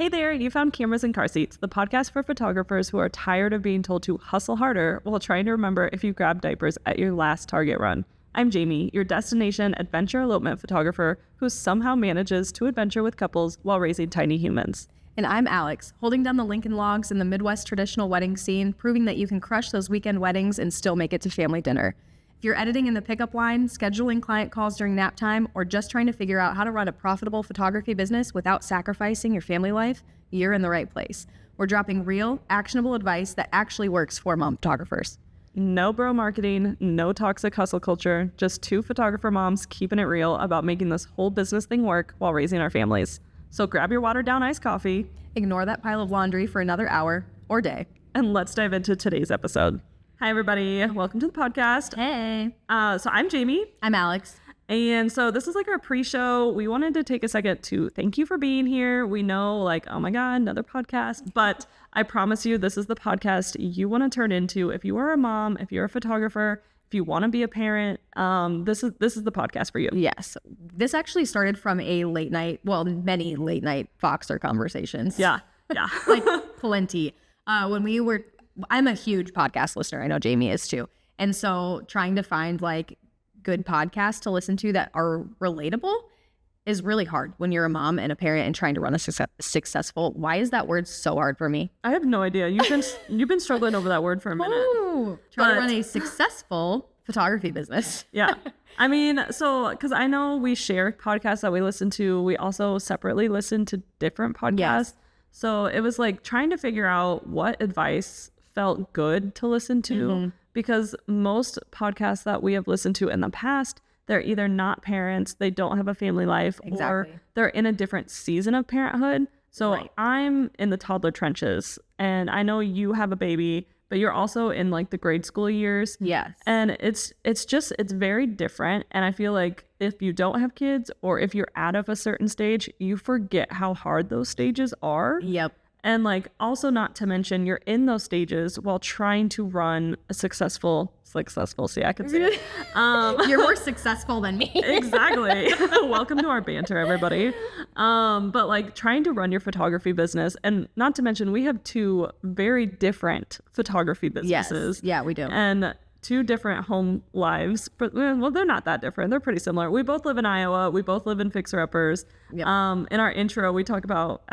Hey there, you found Cameras and Carseats, the podcast for photographers who are tired of being told to hustle harder while trying to remember if you grabbed diapers at your last Target run. I'm Jamie, your destination adventure elopement photographer who somehow manages to adventure with couples while raising tiny humans. And I'm Alex, holding down the Lincoln logs in the Midwest traditional wedding scene, proving that you can crush those weekend weddings and still make it to family dinner. If you're editing in the pickup line, scheduling client calls during nap time, or just trying to figure out how to run a profitable photography business without sacrificing your family life, you're in the right place. We're dropping real, actionable advice that actually works for mom photographers. No bro marketing, no toxic hustle culture, just two photographer moms keeping it real about making this whole business thing work while raising our families. So grab your watered down iced coffee, Ignore that pile of laundry for another hour or day. and let's dive into today's episode. Hi, everybody. Welcome to the podcast. Hey. So I'm Jamie. I'm Alex. And so this is like our pre-show. We wanted to take a second to thank you for being here. We know, like, oh my God, another podcast. But I promise you, this is the podcast you want to turn into. If you are a mom, if you're a photographer, if you want to be a parent, this is the podcast for you. Yes. This actually started from a late night, many late night Voxer conversations. Yeah. Like plenty. I'm a huge podcast listener. I know Jamie is too. And so trying to find like good podcasts to listen to that are relatable is really hard when you're a mom and a parent and trying to run a successful. Why is that word so hard for me? I have no idea. You've been struggling over that word for a minute. Ooh, trying to run a successful photography business. Yeah. I mean, so, because I know we share podcasts that we listen to. We also separately listen to different podcasts. Yes. So it was like trying to figure out what advice felt good to listen to, because most podcasts that we have listened to in the past, they're either not parents, they don't have a family life, or they're in a different season of parenthood. So I'm in the toddler trenches, and I know you have a baby, but you're also in like the grade school years. Yes. And it's very different. And I feel like if you don't have kids, or if you're out of a certain stage, you forget how hard those stages are. Yep. And like, also not to mention, you're in those stages while trying to run a successful, see, I can see it. You're more successful than me. Exactly. Welcome to our banter, everybody. But like trying to run your photography business, and not to mention, we have two very different photography businesses. Yes. Yeah, we do. And two different home lives, but well, they're not that different. They're pretty similar. We both live in Iowa. We both live in Fixer Uppers. Yep. In our intro, we talk about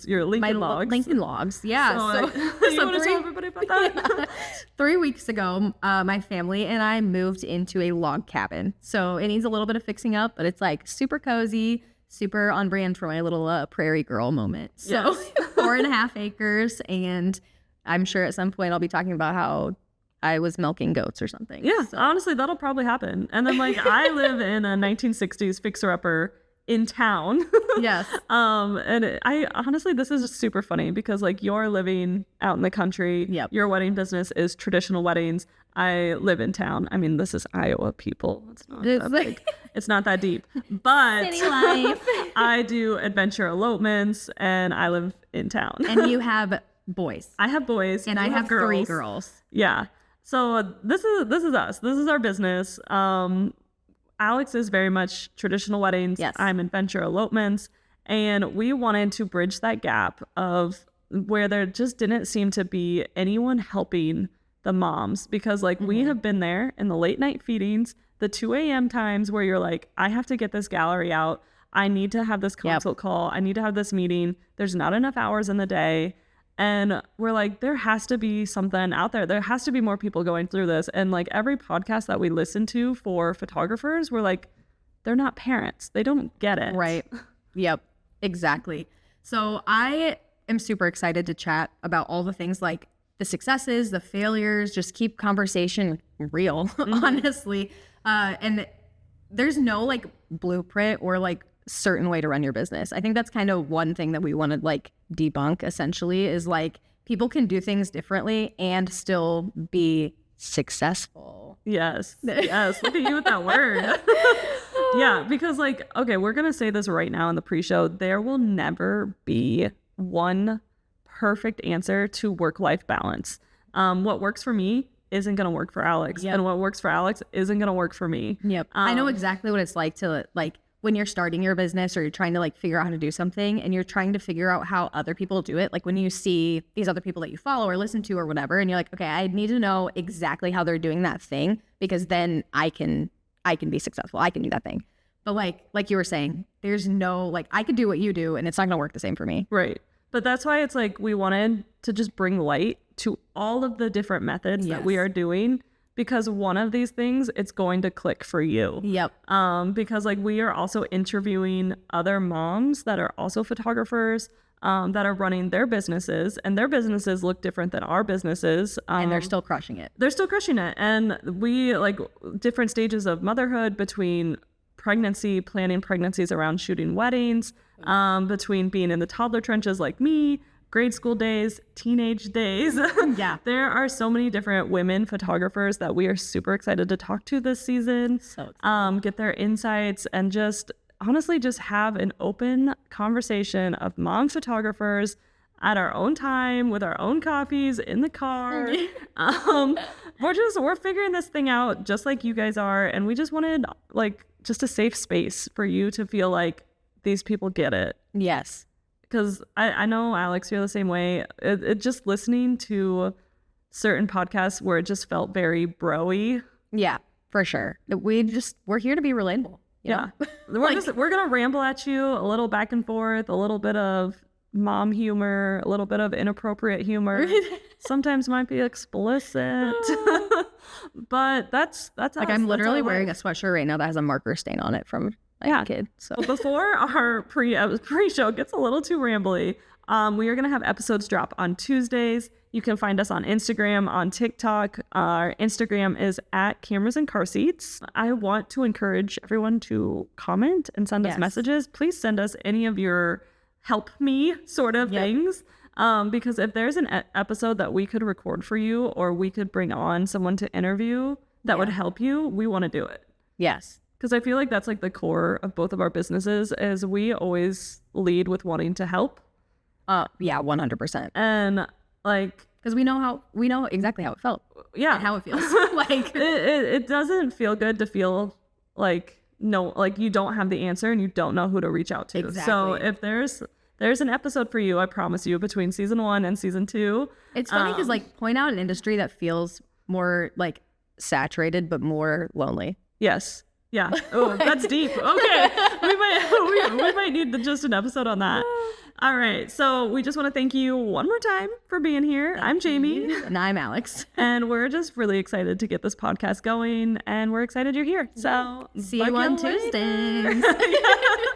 your Lincoln logs. Lincoln logs. Yeah. You want to tell everybody about that? Yeah. 3 weeks ago, my family and I moved into a log cabin. So it needs a little bit of fixing up, but it's like super cozy, super on brand for my little prairie girl moment. So 4.5 acres. And I'm sure at some point I'll be talking about how I was milking goats or something. Yeah, so. Honestly, that'll probably happen. And then like I live in a 1960s fixer-upper in town. Yes. I honestly, this is super funny because like you're living out in the country. Yep. Your wedding business is traditional weddings. I live in town. I mean, this is Iowa, people. It's not that big. It's not that deep. But city life. I do adventure elopements, and I live in town. And you have boys. I have boys. And I have girls. 3 girls. Yeah. So this is us. This is our business. Alex is very much traditional weddings. Yes. I'm adventure elopements. And we wanted to bridge that gap of where there just didn't seem to be anyone helping the moms, because like we have been there in the late night feedings, the 2 a.m. times where you're like, I have to get this gallery out. I need to have this consult call. I need to have this meeting. There's not enough hours in the day. And we're like, there has to be something out there. There has to be more people going through this. And like every podcast that we listen to for photographers, we're like, they're not parents. They don't get it. Right. Yep. Exactly. So I am super excited to chat about all the things like the successes, the failures, just keep conversation real, honestly. And there's no like blueprint or like certain way to run your business. I think that's kind of one thing that we want to like debunk essentially, is like people can do things differently and still be successful. Yes. Yes. Look at you with that word. Yeah, because like, okay, we're going to say this right now in the pre-show. There will never be one perfect answer to work-life balance. What works for me isn't going to work for Alex. Yep. And what works for Alex isn't going to work for me. Yep. I know exactly what it's like to like when you're starting your business or you're trying to like figure out how to do something and you're trying to figure out how other people do it, like when you see these other people that you follow or listen to or whatever, and you're like, okay, I need to know exactly how they're doing that thing because then I can be successful. I can do that thing. But like you were saying, there's no, like, I could do what you do and it's not going to work the same for me. Right. But that's why it's like we wanted to just bring light to all of the different methods that we are doing, because one of these things, it's going to click for you. Yep. Because like we are also interviewing other moms that are also photographers, that are running their businesses, and their businesses look different than our businesses. And they're still crushing it. They're still crushing it. And we like different stages of motherhood, between pregnancy, planning pregnancies around shooting weddings, between being in the toddler trenches like me, grade school days, teenage days. Yeah. There are so many different women photographers that we are super excited to talk to this season. So excited. Get their insights and just honestly just have an open conversation of mom photographers at our own time with our own coffees in the car. We're figuring this thing out just like you guys are, and we just wanted like just a safe space for you to feel like these people get it. Yes. Because I know, Alex, you're the same way. It just listening to certain podcasts where it just felt very bro-y. Yeah, for sure. We're here to be relatable. Yeah. We're going to ramble at you a little back and forth, a little bit of mom humor, a little bit of inappropriate humor. Sometimes might be explicit. But that's like, I'm literally wearing a sweatshirt right now that has a marker stain on it from a kid. So before our pre-show gets a little too rambly, we are going to have episodes drop on Tuesdays. You can find us on Instagram, on TikTok. Our Instagram is at Cameras and Carseats. I want to encourage everyone to comment and send us messages. Please send us any of your help me sort of things. Because if there's an episode that we could record for you, or we could bring on someone to interview that would help you, we want to do it. Yes. Because I feel like that's like the core of both of our businesses, is we always lead with wanting to help. Yeah, 100%. And like, because we know exactly how it felt. Yeah. And how it feels. Like it doesn't feel good to feel like you don't have the answer and you don't know who to reach out to. Exactly. So if there's an episode for you, I promise you, between season 1 and season 2. It's funny because like, point out an industry that feels more like saturated but more lonely. Yes. Yeah. Oh, that's deep. Okay. We might need just an episode on that. All right. So we just want to thank you one more time for being here. I'm Jamie. And I'm Alex. And we're just really excited to get this podcast going. And we're excited you're here. So see you on Tuesdays. Yeah.